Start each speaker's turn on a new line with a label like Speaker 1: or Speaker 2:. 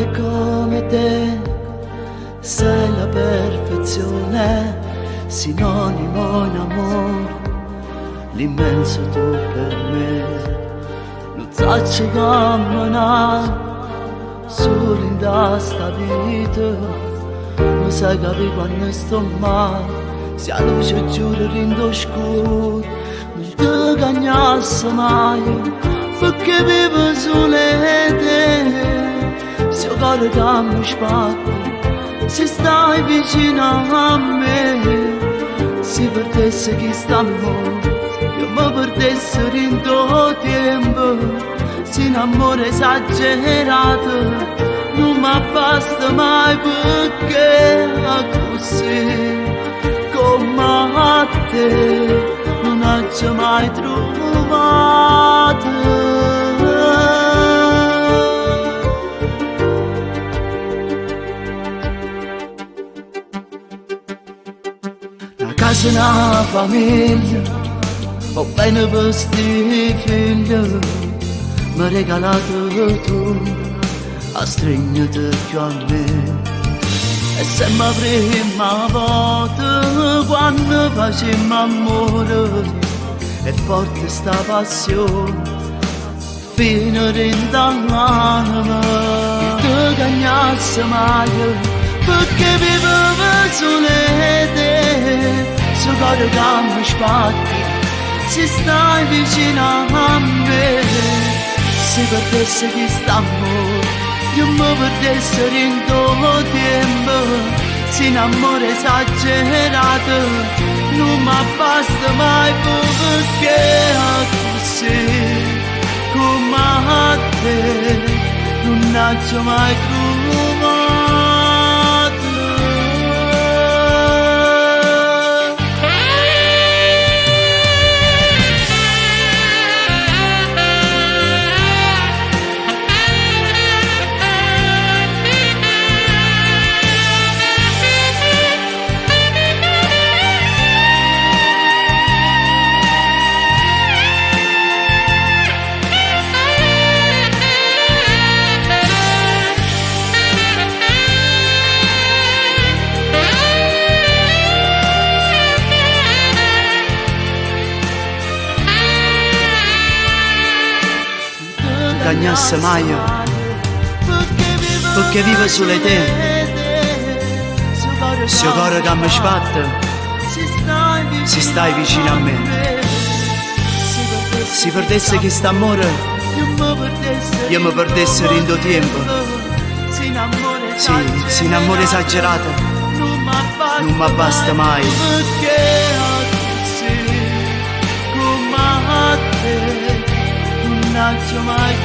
Speaker 1: amore come te, sei la perfezione, sinonimo in amore, l'immenso tu per me. Non sacci camminare solo in questa vita, non sai capire quando sto male, se la luce giuro rindo scuro, non ti cagnasse mai, perché vivo solo te, se il cuore che mi sbatte, se stai vicino a me, se perdesse chi sta morto, io mi perdessi in tuo tempo, se un amore esagerato non mi basta mai, perché così come a te non ho mai trovato. Una casa, una famiglia, ho bene vestiti figli, mi regalato tu, a stringere più a me. E sempre prima volta quando facemmo amore, e forte sta passione fino all'anima, ti cagnasse mai, perché vivevo solo te, se il cuore che mi sbatte, se stai vicino a me, se perdesse chi sta amore, io mi perdessi in tuo tempo, se un amore esagerato non mi basta mai, perché così come a te non ho mai trovato. Cagnasse mai, perché vive solo te, se il cuore che mi sbatte, se stai vicino a me, se perdesse chi sta amore, io mi perdessi in tuo tempo, sì, se un amore esagerato non mi basta mai,
Speaker 2: Non ho mai